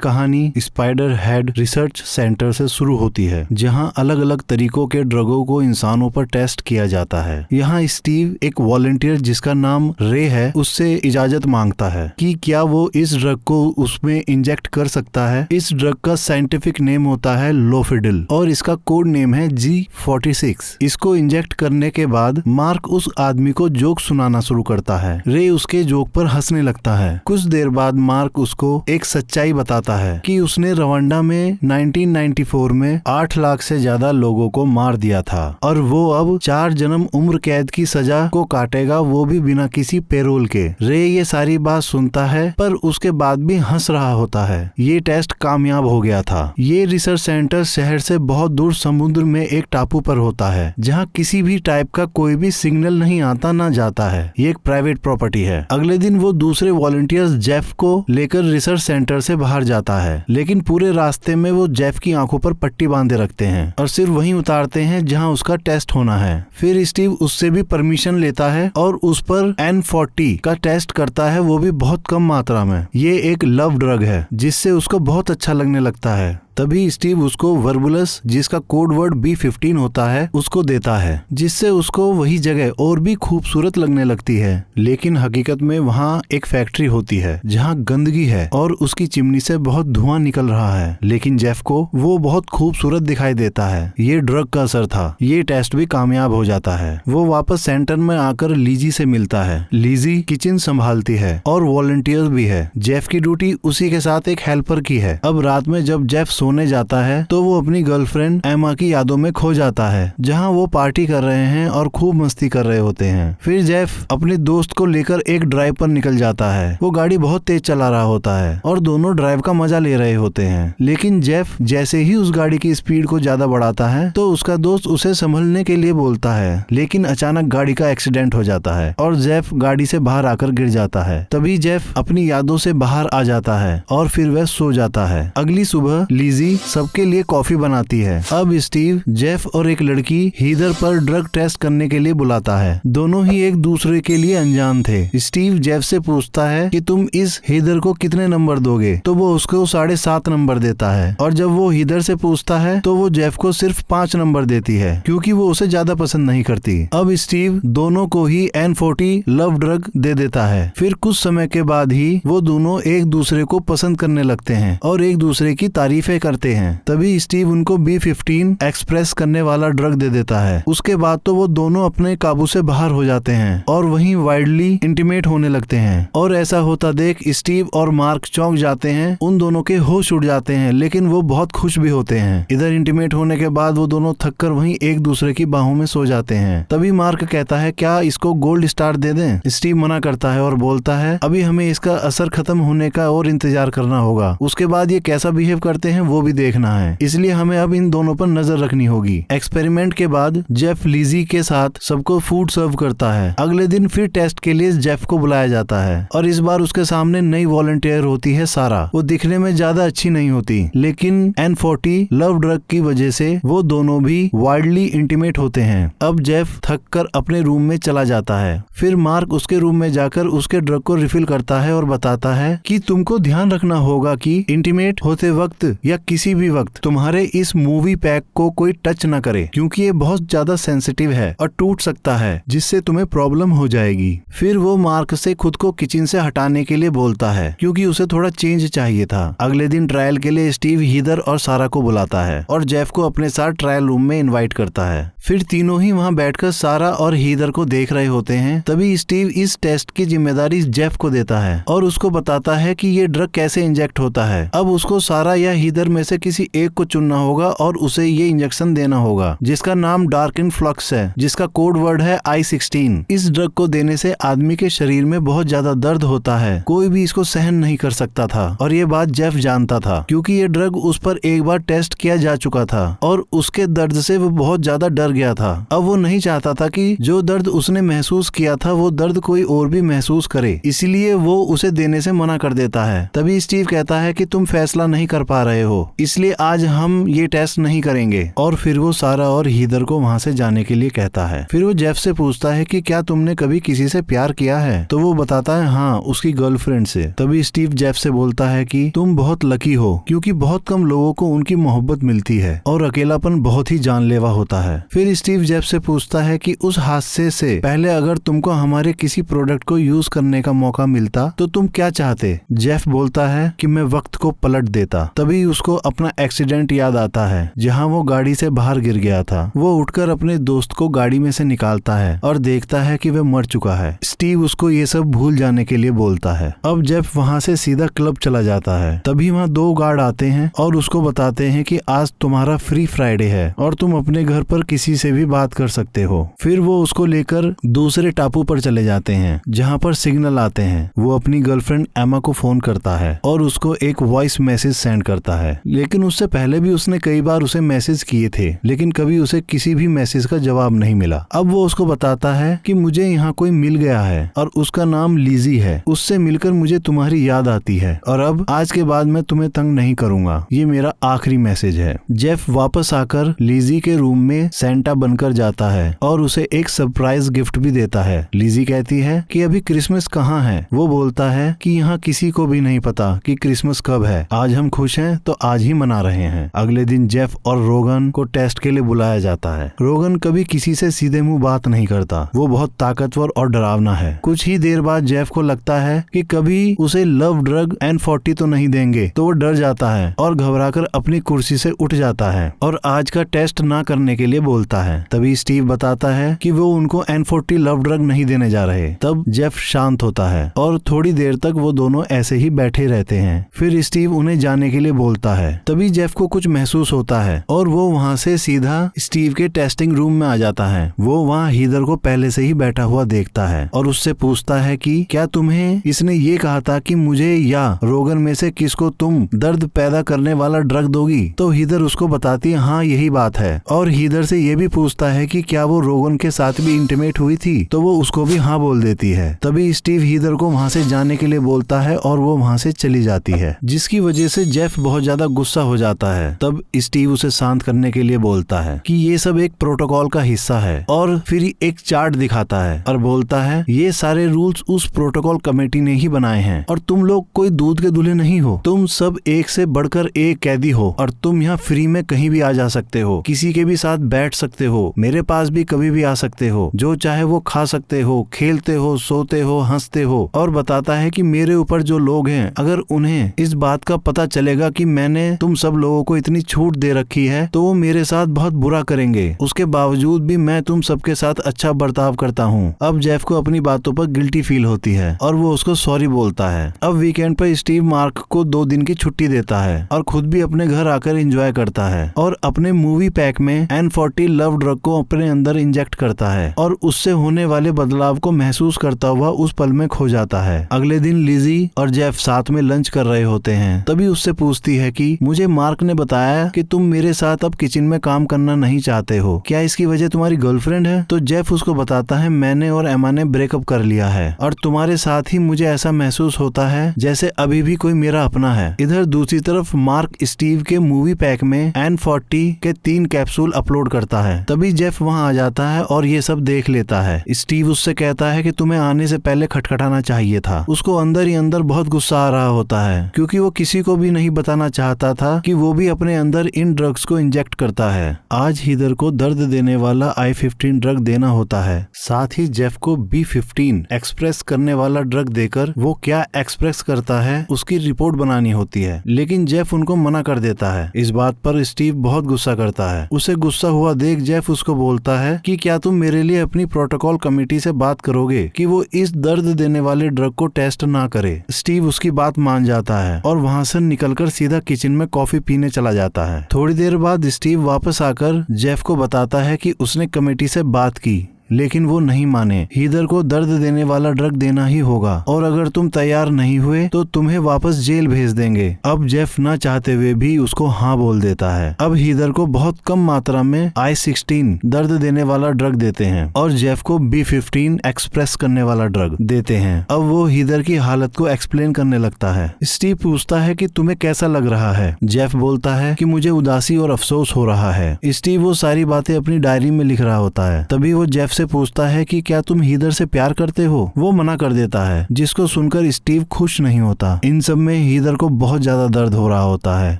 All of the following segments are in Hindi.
कहानी स्पाइडर हेड रिसर्च सेंटर से शुरू होती है, जहां अलग अलग तरीकों के ड्रगों को इंसानों पर टेस्ट किया जाता है। यहाँ स्टीव एक वॉलंटियर जिसका नाम रे है उससे इजाजत मांगता है कि क्या वो इस ड्रग को उसमें इंजेक्ट कर सकता है। इस ड्रग का साइंटिफिक नेम होता है लोफिडिल और इसका कोड नेम है G46। इसको इंजेक्ट करने के बाद मार्क उस आदमी को जोक सुनाना शुरू करता है। रे उसके जोक पर हंसने लगता है। कुछ देर बाद मार्क उसको एक सच्चाई बताता है कि उसने रवांडा में 1994 में 8 लाख से ज्यादा लोगों को मार दिया था और वो अब 4 जन्म उम्र कैद की सजा को काटेगा, वो भी बिना किसी पेरोल के। रे ये सारी बात सुनता है पर उसके बाद भी हंस रहा होता है। ये टेस्ट कामयाब हो गया था। ये रिसर्च सेंटर शहर से बहुत दूर समुद्र में एक टापू पर होता है, जहाँ किसी भी टाइप का कोई भी सिग्नल नहीं आता ना जाता है। ये एक प्राइवेट प्रॉपर्टी है। अगले दिन वो दूसरे वॉलंटियर्स जेफ को लेकर रिसर्च सेंटर से बाहर जाता है, लेकिन पूरे रास्ते में वो जेफ की आंखों पर पट्टी बांधे रखते हैं और सिर्फ वहीं उतारते हैं जहां उसका टेस्ट होना है। फिर स्टीव उससे भी परमिशन लेता है और उस पर N40 का टेस्ट करता है, वो भी बहुत कम मात्रा में। ये एक लव ड्रग है जिससे उसको बहुत अच्छा लगने लगता है। तभी स्टीव उसको वर्बुलस, जिसका कोड वर्ड B15 होता है, उसको देता है, जिससे उसको वही जगह और भी खूबसूरत लगने लगती है। लेकिन हकीकत में वहाँ एक फैक्ट्री होती है जहाँ गंदगी है और उसकी चिमनी से बहुत धुआं निकल रहा है, लेकिन जेफ को वो बहुत खूबसूरत दिखाई देता है। ये ड्रग का असर था। ये टेस्ट भी कामयाब हो जाता है। वो वापस सेंटर में आकर लीजी से मिलता है। लीजी किचन संभालती है और वॉलंटियर भी है। जेफ की ड्यूटी उसी के साथ एक हेल्पर की है। अब रात में जब जेफ सोने जाता है तो वो अपनी गर्लफ्रेंड एमा की यादों में खो जाता है, जहां वो पार्टी कर रहे हैं और खूब मस्ती कर रहे होते हैं। फिर जेफ अपने दोस्त को लेकर एक ड्राइव पर निकल जाता है। वो गाड़ी बहुत तेज चला रहा होता है और दोनों ड्राइव का मजा ले रहे होते हैं, लेकिन जेफ जैसे ही उस गाड़ी की स्पीड को ज्यादा बढ़ाता है तो उसका दोस्त उसे संभलने के लिए बोलता है, लेकिन अचानक गाड़ी का एक्सीडेंट हो जाता है और जेफ गाड़ी से बाहर आकर गिर जाता है। तभी जेफ अपनी यादों से बाहर आ जाता है और फिर वह सो जाता है। अगली सुबह लीजी सबके लिए कॉफी बनाती है। अब स्टीव जेफ और एक लड़की हीदर पर ड्रग टेस्ट करने के लिए बुलाता है। दोनों ही एक दूसरे के लिए अनजान थे। स्टीव जेफ से पूछता है कि तुम इस हीदर को कितने नंबर दोगे, तो वो उसको 7.5 नंबर देता है और जब वो हीदर से पूछता है तो वो जेफ को सिर्फ 5 नंबर देती है, क्योंकि वो उसे ज्यादा पसंद नहीं करती। अब स्टीव दोनों को ही N40 लव ड्रग दे देता है। फिर कुछ समय के बाद ही वो दोनों एक दूसरे को पसंद करने लगते हैं और एक दूसरे की तारीफें करते हैं। तभी स्टीव उनको B15 एक्सप्रेस करने वाला ड्रग दे देता है। उसके बाद तो वो दोनों अपने काबू से बाहर हो जाते हैं और वहीं वाइल्डली इंटीमेट होने लगते हैं। और ऐसा होता देख स्टीव और मार्क चौंक जाते हैं। उन दोनों के होश उड़ जाते हैं, लेकिन वो बहुत खुश भी होते हैं। इधर इंटीमेट होने के बाद वो दोनों थककर वहीं एक दूसरे की बाहों में सो जाते हैं। तभी मार्क कहता है क्या इसको गोल्ड स्टार दे दें। स्टीव मना करता है और बोलता है अभी हमें इसका असर खत्म होने का और इंतजार करना होगा, उसके बाद ये कैसा बिहेव करते हैं वो भी देखना है, इसलिए हमें अब इन दोनों पर नजर रखनी होगी। एक्सपेरिमेंट के बाद जेफ लीजी के साथ सबको फूड सर्व करता है। अगले दिन फिर टेस्ट के लिए जेफ को बुलाया जाता है और इस बार उसके सामने नई वॉलंटियर होती है सारा। वो दिखने में ज्यादा अच्छी नहीं होती, लेकिन N40 लव ड्रग की वजह से वो दोनों भी वाइल्डली इंटीमेट होते हैं। अब जेफ थक कर अपने रूम में चला जाता है। फिर मार्क उसके रूम में जाकर उसके ड्रग को रिफिल करता है और बताता है कि तुमको ध्यान रखना होगा कि इंटीमेट होते वक्त या किसी भी वक्त तुम्हारे इस मूवी पैक को कोई टच न करे, क्योंकि ये बहुत ज्यादा सेंसिटिव है और टूट सकता है, जिससे तुम्हें प्रॉब्लम हो जाएगी। फिर वो मार्क से खुद को किचन से हटाने के लिए बोलता है, क्योंकि उसे थोड़ा चेंज चाहिए था। अगले दिन ट्रायल के लिए स्टीव हीदर और सारा को बुलाता है और जेफ को अपने साथ ट्रायल रूम में इनवाइट करता है। फिर तीनों ही वहाँ बैठकर सारा और हीदर को देख रहे होते हैं। तभी स्टीव इस टेस्ट की जिम्मेदारी जेफ को देता है और उसको बताता है कि ये ड्रग कैसे इंजेक्ट होता है। अब उसको सारा या हीदर में से किसी एक को चुनना होगा और उसे ये इंजेक्शन देना होगा, जिसका नाम डार्क इन फ्लक्स है, जिसका कोड वर्ड है I16। इस ड्रग को देने से आदमी के शरीर में बहुत ज्यादा दर्द होता है, कोई भी इसको सहन नहीं कर सकता था और ये बात जेफ जानता था, क्योंकि ये ड्रग उस पर एक बार टेस्ट किया जा चुका था और उसके दर्द से वो बहुत ज्यादा डर गया था। अब वो नहीं चाहता था कि जो दर्द उसने महसूस किया था वो दर्द कोई और भी महसूस करे, इसलिए वो उसे देने से मना कर देता है। तभी स्टीव कहता है कि तुम फैसला नहीं कर पा रहे हो इसलिए आज हम ये टेस्ट नहीं करेंगे। और फिर वो सारा और हीदर को वहाँ से जाने के लिए कहता है। फिर वो जेफ से पूछता है कि क्या तुमने कभी किसी से प्यार किया है? तो वो बताता है हाँ, उसकी गर्लफ्रेंड से। तभी स्टीव जेफ से बोलता है कि तुम बहुत लकी हो, क्योंकि बहुत कम लोगों को उनकी मोहब्बत मिलती है और अकेलापन बहुत ही जानलेवा होता है। फिर स्टीव जेफ से पूछता है कि उस हादसे से पहले अगर तुमको हमारे किसी प्रोडक्ट को यूज करने का मौका मिलता तो तुम क्या चाहते? जेफ बोलता है कि मैं वक्त को पलट देता। तभी उसको अपना एक्सीडेंट याद आता है जहाँ वो गाड़ी से बाहर गिर गया था। वो उठकर अपने दोस्त को गाड़ी में से निकालता है और देखता है कि वह मर चुका है। स्टीव उसको ये सब भूल जाने के लिए बोलता है। अब जेफ वहाँ से सीधा क्लब चला जाता है। तभी वहाँ 2 गार्ड आते हैं और उसको बताते हैं कि आज तुम्हारा फ्री फ्राइडे है और तुम अपने घर पर किसी से भी बात कर सकते हो। फिर वो उसको लेकर दूसरे टापू पर चले जाते हैं जहाँ पर सिग्नल आते हैं। वो अपनी गर्लफ्रेंड एमा को फोन करता है और उसको एक वॉइस मैसेज सेंड करता है। लेकिन उससे पहले भी उसने कई बार उसे मैसेज किए थे, लेकिन कभी उसे किसी भी मैसेज का जवाब नहीं मिला। अब वो उसको बताता है कि मुझे यहाँ कोई मिल गया है और उसका नाम लीजी है। उससे मिलकर मुझे तुम्हारी याद आती है और अब आज के बाद मैं तुम्हें तंग नहीं करूंगा। ये मेरा आखिरी मैसेज है। जेफ वापस आकर लीजी के रूम में सेंटा बनकर जाता है और उसे एक सरप्राइज गिफ्ट भी देता है। लीजी कहती है कि अभी क्रिसमस कहाँ है? वो बोलता है कि यहाँ किसी को भी नहीं पता कि क्रिसमस कब है। आज हम खुश हैं तो आज ही मना रहे हैं। अगले दिन जेफ और रोगन को टेस्ट के लिए बुलाया जाता है। रोगन कभी किसी से सीधे मुंह बात नहीं करता। वो बहुत ताकतवर और डरावना है। कुछ ही देर बाद जेफ को लगता है कि कभी उसे लव ड्रग N40 तो नहीं देंगे, तो वो डर जाता है और घबराकर अपनी कुर्सी से उठ जाता है और आज का टेस्ट ना करने के लिए बोलता है। तभी स्टीव बताता है कि वो उनको N40 लव ड्रग नहीं देने जा रहे। तब जेफ शांत होता है और थोड़ी देर तक वो दोनों ऐसे ही बैठे रहते हैं। फिर स्टीव उन्हें जाने के लिए बोलता है। तभी जेफ को कुछ महसूस होता है और वो वहाँ से सीधा स्टीव के टेस्टिंग रूम में आ जाता है। वो वहाँ हीदर को पहले से ही बैठा हुआ देखता है और उससे पूछता है कि क्या तुम्हें इसने ये कहा था कि मुझे या रोगन में से किसको तुम दर्द पैदा करने वाला ड्रग दोगी? तो हीदर उसको बताती है हाँ यही बात है। और हीदर से ये भी पूछता है कि क्या वो रोगन के साथ भी इंटीमेट हुई थी? तो वो उसको भी हाँ बोल देती है। तभी स्टीव हीदर को वहाँ से जाने के लिए बोलता है और वो वहाँ से चली जाती है, जिसकी वजह से जेफ बहुत ज्यादा गुस्सा हो जाता है। तब स्टीव उसे शांत करने के लिए बोलता है कि ये सब एक प्रोटोकॉल का हिस्सा है और फिर एक चार्ट दिखाता है और बोलता है ये सारे रूल्स उस प्रोटोकॉल कमेटी ने ही बनाए हैं और तुम लोग कोई दूध के दूल्हे नहीं हो। तुम सब एक से बढ़कर एक कैदी हो और तुम यहाँ फ्री में कहीं भी आ जा सकते हो, किसी के भी साथ बैठ सकते हो, मेरे पास भी कभी भी आ सकते हो, जो चाहे वो खा सकते हो, खेलते हो, सोते हो, हंसते हो। और बताता है कि मेरे ऊपर जो लोग हैं अगर उन्हें इस बात का पता चलेगा कि मैंने तुम सब लोगों को इतनी छूट दे रखी है तो वो मेरे साथ बहुत बुरा करेंगे। उसके बावजूद भी मैं तुम सबके साथ अच्छा बर्ताव करता हूँ। अब जेफ को अपनी बातों पर गिल्टी फील होती है और वो उसको सॉरी बोलता है। अब वीकेंड पर स्टीव मार्क को 2 दिन की छुट्टी देता है और खुद भी अपने घर आकर एंजॉय करता है और अपने मूवी पैक में N40 लव ड्रग को अपने अंदर इंजेक्ट करता है और उससे होने वाले बदलाव को महसूस करता हुआ उस पल में खो जाता है। अगले दिन लिजी और जेफ साथ में लंच कर रहे होते हैं। तभी उससे पूछती है कि मुझे मार्क ने बताया कि तुम मेरे साथ अब किचन में काम करना नहीं चाहते हो, क्या इसकी वजह तुम्हारी गर्लफ्रेंड है? तो जेफ उसको बताता है मैंने और एमा ने ब्रेकअप कर लिया है और तुम्हारे साथ ही मुझे ऐसा महसूस होता है जैसे अभी भी कोई मेरा अपना है। इधर दूसरी तरफ मार्क स्टीव के मूवी पैक में N40 के 3 कैप्सूल अपलोड करता है। तभी जेफ वहाँ आ जाता है और ये सब देख लेता है। स्टीव उससे कहता है कि तुम्हें आने से पहले खटखटाना चाहिए था। उसको अंदर ही अंदर बहुत गुस्सा आ रहा होता है क्योंकि वो किसी को भी नहीं बताना चाहता था कि वो भी अपने अंदर इन ड्रग्स को इंजेक्ट करता है। आज हीदर को दर्द देने वाला I-15 ड्रग देना होता है, साथ ही जेफ को B-15 एक्सप्रेस करने वाला ड्रग देकर वो क्या एक्सप्रेस करता है उसकी रिपोर्ट बनानी होती है, लेकिन जेफ उनको मना कर देता है। इस बात पर स्टीव बहुत गुस्सा करता है। उसे गुस्सा हुआ देख जेफ उसको बोलता है कि क्या तुम मेरे लिए अपनी प्रोटोकॉल कमेटी से बात करोगे कि वो इस दर्द देने वाले ड्रग को टेस्ट ना करे। स्टीव उसकी बात मान जाता है और वहाँ से निकलकर सीधा किचन में कॉफी पीने चला जाता है। थोड़ी देर बाद स्टीव वापस आकर जेफ को बताता है कि उसने कमेटी से बात की, लेकिन वो नहीं माने। हीदर को दर्द देने वाला ड्रग देना ही होगा और अगर तुम तैयार नहीं हुए तो तुम्हें वापस जेल भेज देंगे। अब जेफ ना चाहते हुए भी उसको हाँ बोल देता है। अब हीदर को बहुत कम मात्रा में I-16 दर्द देने वाला ड्रग देते हैं और जेफ को B-15 एक्सप्रेस करने वाला ड्रग देते हैं। अब वो हीदर की हालत को एक्सप्लेन करने लगता है। स्टीव पूछता है कि तुम्हें कैसा लग रहा है। जेफ बोलता है कि मुझे उदासी और अफसोस हो रहा है। स्टीव वो सारी बातें अपनी डायरी में लिख रहा होता है। तभी वो जेफ से पूछता है कि क्या तुम हीदर से प्यार करते हो। वो मना कर देता है, जिसको सुनकर स्टीव खुश नहीं होता। इन सब में हीदर को बहुत ज्यादा दर्द हो रहा होता है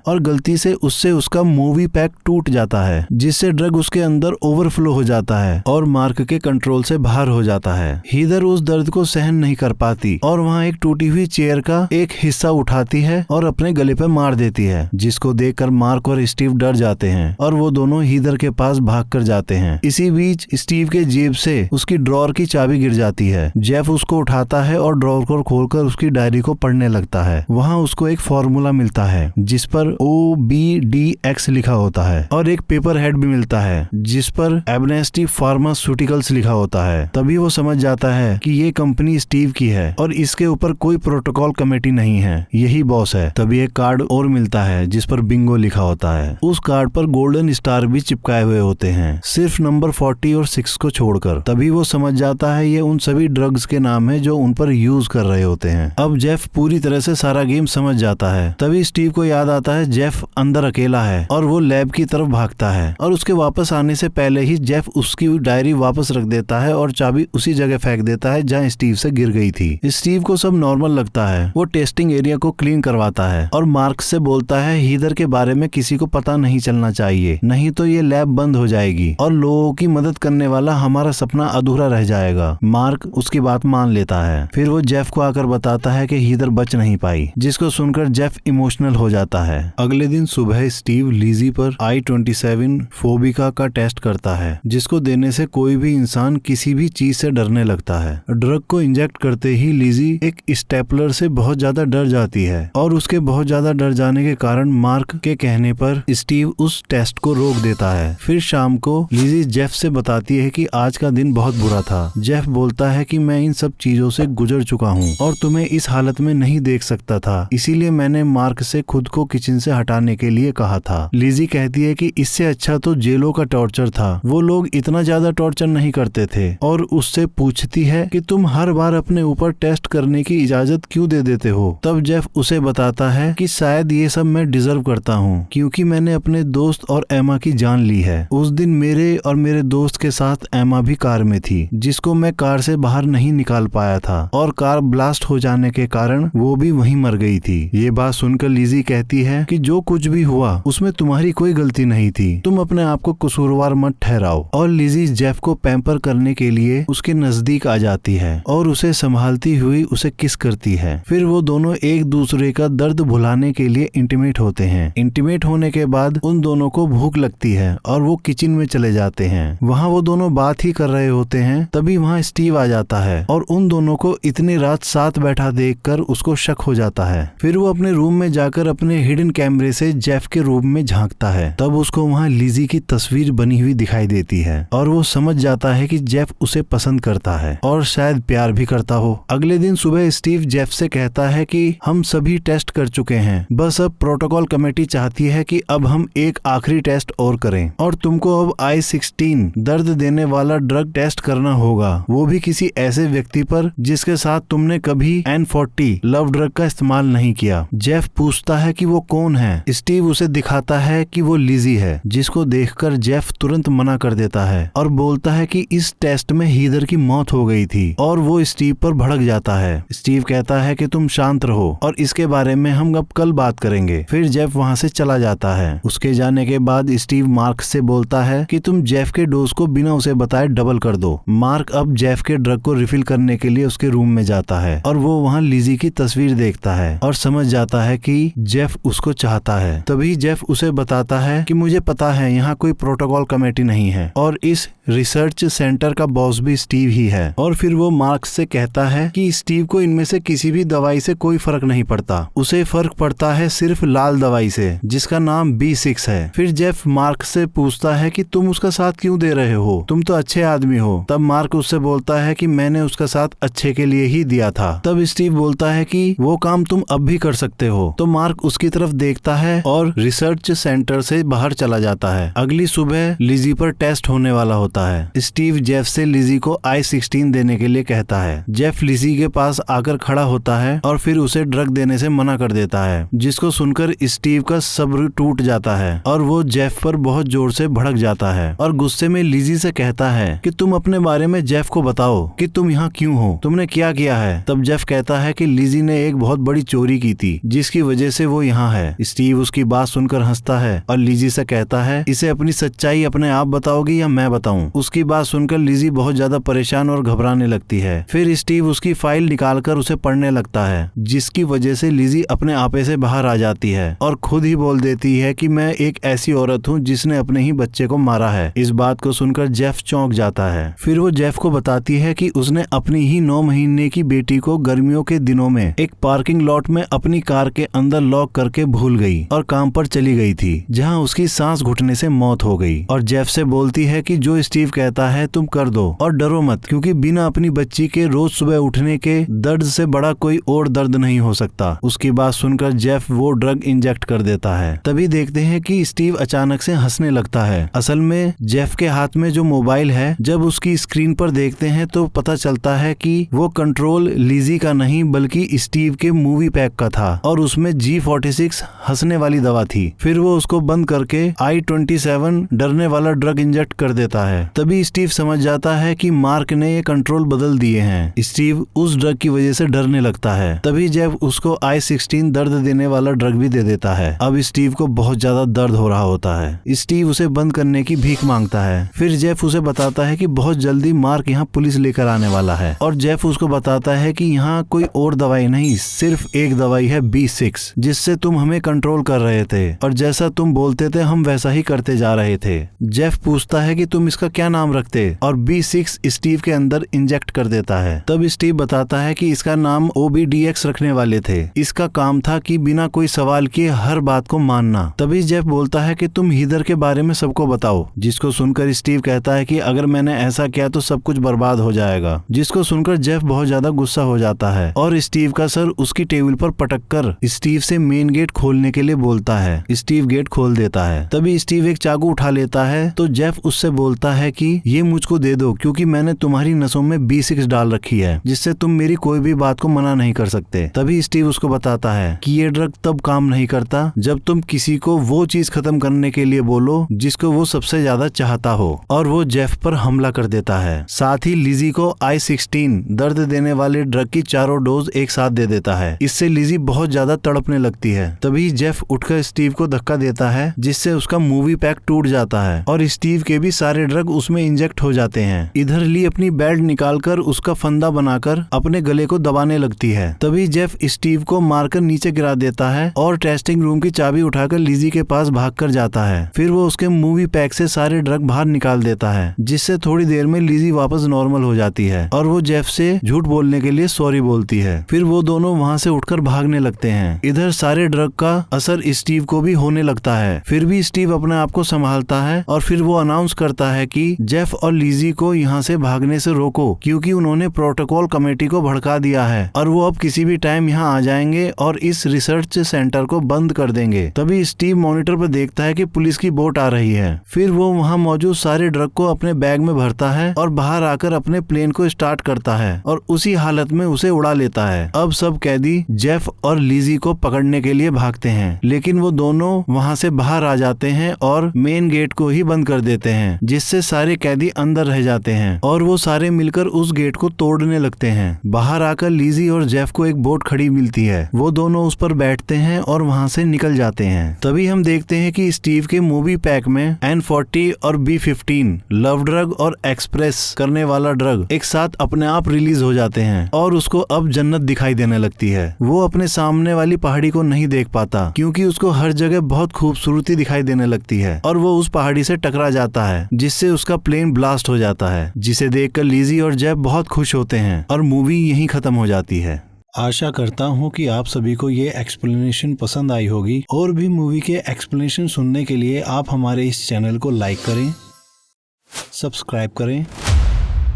और गलती से उससे उसका मूवी पैक टूट जाता है, जिससे ड्रग उसके अंदर ओवरफ्लो हो जाता है और मार्क के कंट्रोल से बाहर हो जाता है। हीदर उस दर्द को सहन नहीं कर पाती और वहाँ एक टूटी हुई चेयर का एक हिस्सा उठाती है और अपने गले पे मार देती है, जिसको देखकर मार्क और स्टीव डर जाते हैं और वो दोनों हीदर के पास भाग कर जाते हैं। इसी बीच स्टीव के जेब से उसकी ड्रॉर की चाबी गिर जाती है। जेफ उसको उठाता है और ड्रॉर को खोलकर उसकी डायरी को पढ़ने लगता है। वहाँ उसको एक फॉर्मूला मिलता है जिस पर OBDX लिखा होता है और एक पेपर हेड भी मिलता है जिस पर एबनेस्टी फार्मास्यूटिकल्स लिखा होता है। तभी वो समझ जाता है कि ये कंपनी स्टीव की है और इसके ऊपर कोई प्रोटोकॉल कमेटी नहीं है, यही बॉस है। तभी एक कार्ड और मिलता है जिस पर बिंगो लिखा होता है। उस कार्ड पर गोल्डन स्टार भी चिपकाए हुए होते हैं, सिर्फ नंबर 40 और 6 को छोड़कर। तभी वो समझ जाता है ये उन सभी ड्रग्स के नाम है जो उन पर यूज कर रहे होते हैं। अब जेफ पूरी तरह से सारा गेम समझ जाता है। तभी स्टीव को याद आता है जेफ अंदर अकेला है और वो लैब की तरफ भागता है और उसके वापस आने से पहले ही जेफ उसकी डायरी वापस रख देता है और चाबी उसी जगह फेंक देता है जहाँ स्टीव से गिर गई थी। स्टीव को सब नॉर्मल लगता है। वो टेस्टिंग एरिया को क्लीन करवाता है और मार्क से बोलता है हीदर के बारे में किसी को पता नहीं चलना चाहिए, नहीं तो ये लैब बंद हो जाएगी और लोगों की मदद करने वाला हमारा सपना अधूरा रह जाएगा। मार्क उसकी बात मान लेता है। फिर वो जेफ को आकर बताता है कि हीदर बच नहीं पाई, जिसको सुनकर जेफ इमोशनल हो जाता है। अगले दिन सुबह स्टीव लीजी पर I-27 फोबिका का टेस्ट करता है, जिसको देने से कोई भी इंसान किसी भी चीज से डरने लगता है। ड्रग को इंजेक्ट करते ही लीजी एक स्टेपलर से बहुत ज्यादा डर जाती है और उसके बहुत ज्यादा डर जाने के कारण मार्क के कहने पर स्टीव उस टेस्ट को रोक देता है। फिर शाम को लीजी जेफ से बताती है कि आज का दिन बहुत बुरा था। जेफ बोलता है कि मैं इन सब चीजों से गुजर चुका हूँ और तुम्हें इस हालत में नहीं देख सकता था, इसीलिए मैंने मार्क से खुद को किचन से हटाने के लिए कहा था। लीजी कहती है कि इससे अच्छा तो जेलों का टॉर्चर था, वो लोग इतना ज्यादा टॉर्चर नहीं करते थे, और उससे पूछती है कि तुम हर बार अपने ऊपर टेस्ट करने की इजाजत क्यों दे देते हो। तब जेफ उसे बताता है कि शायद ये सब मैं डिजर्व करता हूँ, क्योंकि मैंने अपने दोस्त और एमा की जान ली है। उस दिन मेरे और मेरे दोस्त के साथ एमा भी कार में थी, जिसको मैं कार से बाहर नहीं निकाल पाया था और कार ब्लास्ट हो जाने के कारण वो भी वहीं मर गई थी। ये बात सुनकर लीजी कहती है कि जो कुछ भी हुआ उसमें तुम्हारी कोई गलती नहीं थी, तुम अपने आप को कसूरवार मत ठहराओ। और लीजी जेफ को पैम्पर करने के लिए उसके नजदीक आ जाती है और उसे संभालती हुई उसे किस करती है। फिर वो दोनों एक दूसरे का दर्द भुलाने के लिए इंटीमेट होते हैं। इंटीमेट होने के बाद उन दोनों को भूख लगती है और वो किचन में चले जाते हैं। वहाँ वो दोनों बात ही कर रहे होते हैं, तभी वहाँ स्टीव आ जाता है और उन दोनों को इतनी रात साथ बैठा देखकर उसको शक हो जाता है। फिर वो अपने रूम में जाकर अपने हिडन कैमरे से जेफ के रूम में झांकता है। तब उसको वहाँ लीजी की तस्वीर बनी हुई दिखाई देती है और वो समझ जाता है कि जेफ उसे पसंद करता है और शायद प्यार भी करता हो। अगले दिन सुबह स्टीव जेफ से कहता है कि हम सभी टेस्ट कर चुके हैं, बस अब प्रोटोकॉल कमेटी चाहती है कि अब हम एक आखिरी टेस्ट और करें और तुमको अब I-16 दर्द देने वाला ड्रग टेस्ट करना होगा, वो भी किसी ऐसे व्यक्ति पर जिसके साथ तुमने कभी N40 लव ड्रग का इस्तेमाल नहीं किया। जेफ पूछता है कि वो कौन है। स्टीव उसे दिखाता है कि वो लीजी है, जिसको देखकर जेफ तुरंत मना कर देता है और बोलता है कि इस टेस्ट में हीदर की मौत हो गई थी और वो स्टीव पर भड़क जाता है। स्टीव कहता है कि तुम शांत रहो और इसके बारे में हम अब कल बात करेंगे। फिर जेफ वहाँ से चला जाता है। उसके जाने के बाद स्टीव मार्क से बोलता है कि तुम जेफ के डोज को बिना उसे बताए डबल कर दो। मार्क अब जेफ के ड्रग को रिफिल करने के लिए उसके रूम में जाता है और वो वहाँ लीजी की तस्वीर देखता है और समझ जाता है कि जेफ उसको चाहता है। है। तभी जेफ उसे बताता है कि मुझे पता है यहाँ कोई प्रोटोकॉल कमेटी नहीं है और इस रिसर्च सेंटर का बॉस भी स्टीव ही है। और फिर वो मार्क से कहता है कि स्टीव को इनमें से किसी भी दवाई से कोई फर्क नहीं पड़ता, उसे फर्क पड़ता है सिर्फ लाल दवाई से जिसका नाम B6 है। फिर जेफ मार्क से पूछता है कि तुम उसका साथ क्यों दे रहे हो, तुम तो अच्छे आदमी हो। तब मार्क उससे बोलता है कि मैंने उसका साथ अच्छे के लिए ही दिया था। तब स्टीव बोलता है कि वो काम तुम अब भी कर सकते हो। तो मार्क उसकी तरफ देखता है और रिसर्च सेंटर से बाहर चला जाता है। अगली सुबह लिजी पर टेस्ट होने वाला होता है। स्टीव जेफ से लिजी को I-16 देने के लिए कहता है। जेफ लिजी के पास आकर खड़ा होता है और फिर उसे ड्रग देने से मना कर देता है, जिसको सुनकर स्टीव का सब्र टूट जाता है और वो जेफ पर बहुत जोर से भड़क जाता है और गुस्से में लिजी से कहता है कि तुम अपने बारे में जेफ को बताओ कि तुम यहाँ क्यों हो, तुमने क्या किया है। तब जेफ कहता है कि लिजी ने एक बहुत बड़ी चोरी की थी जिसकी वजह से वो यहाँ है। स्टीव उसकी बात सुनकर हंसता है और लिजी से कहता है इसे अपनी सच्चाई अपने आप बताओगी या मैं बताऊं। उसकी बात सुनकर लिजी बहुत ज्यादा परेशान और घबराने लगती है। फिर स्टीव उसकी फाइल निकालकर उसे पढ़ने लगता है, जिसकी वजह से लिजी अपने आपे से बाहर आ जाती है और खुद ही बोल देती है कि मैं एक ऐसी औरत हूँ जिसने अपने ही बच्चे को मारा है। इस बात को सुनकर जेफ चौंक जाता है। फिर वो जेफ को बताती है कि उसने अपनी ही 9 महीने की बेटी को गर्मियों के दिनों में एक पार्किंग लॉट में अपनी कार के अंदर लॉक करके भूल गई और काम पर चली गई थी, जहाँ उसकी सांस घुटने से मौत हो गई। और जेफ से बोलती है कि जो स्टीव कहता है तुम कर दो और डरो मत, क्योंकि बिना अपनी बच्ची के रोज सुबह उठने के दर्द से बड़ा कोई और दर्द नहीं हो सकता। उसकी बात सुनकर जेफ वो ड्रग इंजेक्ट कर देता है। तभी देखते हैं कि स्टीव अचानक से हंसने लगता है। असल में जेफ के हाथ में जो मोबाइल है, जब उसकी स्क्रीन पर देखते हैं तो पता चलता है कि वो कंट्रोल लिजी का नहीं बल्कि स्टीव के मूवी पैक का था और उसमें G46 हंसने वाली दवा थी। फिर वो उसको बंद करके I-27 डरने वाला ड्रग इंजेक्ट कर देता है। तभी स्टीव समझ जाता है कि मार्क ने ये कंट्रोल बदल दिए हैं। स्टीव उस ड्रग की वजह से डरने लगता है। तभी जेफ उसको I-16 दर्द देने वाला ड्रग भी दे देता है। अब स्टीव को बहुत ज्यादा दर्द हो रहा होता है। स्टीव उसे बंद करने की भीख मांगता है। फिर जेफ उसे बताता है कि बहुत जल्दी मार्क यहाँ पुलिस लेकर आने वाला है और जेफ उसको बताता है कि यहाँ कोई और दवाई नहीं, सिर्फ एक दवाई है B6, जिससे तुम हमें कंट्रोल कर रहे थे और जैसा तुम बोलते थे हम वैसा ही करते जा रहे थे। जेफ पूछता है कि तुम इसका क्या नाम रखते और B6 स्टीव के अंदर इंजेक्ट कर देता है। तब स्टीव बताता है कि इसका नाम OBDX रखने वाले थे। इसका काम था कि बिना कोई सवाल किए हर बात को मानना। तभी जेफ बोलता है कि तुम हीदर के बारे में सबको बताओ, जिसको सुनकर स्टीव कहता है कि अगर मैंने ऐसा किया तो सब कुछ बर्बाद हो जाएगा। जिसको सुनकर जेफ बहुत ज्यादा गुस्सा हो जाता है और स्टीव का सर उसकी टेबल पर पटक कर स्टीव से मेन गेट खोलने के लिए बोलता है। स्टीव गेट खोल देता है। तभी स्टीव एक चाकू उठा लेता है तो जेफ उससे बोलता है कि ये मुझको दे दो, क्योंकि मैंने तुम्हारी नसों में B6 डाल रखी है, जिससे तुम मेरी कोई भी बात को मना नहीं कर सकते। तभी स्टीव उसको बताता है कि ये ड्रग तब काम नहीं करता जब तुम किसी को वो चीज खत्म करने के लिए बोलो जिसको वो सबसे ज्यादा चाहता हो, और वो जेफ पर हमला कर देता है। साथ ही लिजी को I-16 दर्द देने वाले ड्रग की 4 डोज एक साथ दे देता है। इससे लिजी बहुत ज्यादा तड़पने लगती है। तभी जेफ उठकर स्टीव को धक्का देता है, जिससे उसका मूवी पैक टूट जाता है और स्टीव के भी सारे ड्रग उसमें इंजेक्ट हो जाते हैं। इधर ली अपनी बेल्ट निकालकर उसका फंदा बनाकर अपने गले को दबाने लगती है। तभी जेफ स्टीव को मारकर नीचे गिरा देता है और टेस्टिंग रूम की चाबी उठाकर लिजी के पास भागकर जाता है। फिर वो उसके मूवी पैक से सारे ड्रग बाहर निकाल देता है, जिससे थोड़ी देर में लिजी वापस नॉर्मल हो जाती है और वो जेफ से झूठ बोलने के लिए सॉरी बोलती है। फिर वो दोनों वहाँ से उठकर भागने लगते हैं। इधर सारे ड्रग का असर स्टीव को भी होने लगता है। फिर भी स्टीव अपने आप को संभालता है और फिर वो अनाउंस करता है कि जेफ और लिजी को यहाँ से भागने से रोको, क्योंकि उन्होंने प्रोटोकॉल कमेटी को भड़का दिया है और वो अब किसी भी टाइम यहाँ आ जाएंगे और इस रिसर्च सेंटर को बंद कर देंगे। तभी स्टीव मॉनिटर पर देखता है कि पुलिस की बोट आ रही है। फिर वो वहाँ मौजूद सारे ड्रग को अपने बैग में भरता है और बाहर आकर अपने प्लेन को स्टार्ट करता है और उसी हालत में उसे उड़ा लेता है। अब सब कैदी जेफ और लिजी को पकड़ने के लिए भागते हैं, लेकिन वो दोनों वहाँ से बाहर आ जाते हैं और मेन गेट को ही बंद कर देते हैं, जिससे सारे कैदी अंदर रह जाते हैं और वो सारे मिलकर उस गेट को तोड़ने लगते हैं। बाहर आकर लिजी और जेफ को एक बोट खड़ी मिलती है। वो दोनों उस पर बैठते हैं और वहाँ से निकल जाते हैं। तभी हम देखते हैं कि स्टीव के मूवी पैक में N40 और B15 लव ड्रग और एक्सप्रेस करने वाला ड्रग एक साथ अपने आप रिलीज हो जाते हैं और उसको अब जन्नत दिखाई देने लगती है। वो अपने सामने वाली पहाड़ी को नहीं देख पाता, क्योंकि क्योंकि उसको हर जगह बहुत खूबसूरती दिखाई देने लगती है और वो उस पहाड़ी से टकरा जाता है जिससे उसका प्लेन ब्लास्ट हो जाता है, जिसे देखकर लिज़ी और जेफ बहुत खुश होते हैं और मूवी यहीं खत्म हो जाती है। आशा करता हूँ कि आप सभी को ये एक्सप्लेनेशन पसंद आई होगी और भी मूवी के एक्सप्लेनेशन सुनने के लिए आप हमारे इस चैनल को लाइक करें, सब्सक्राइब करें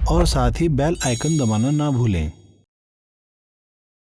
और साथ ही बेल आइकन दबाना ना भूलें।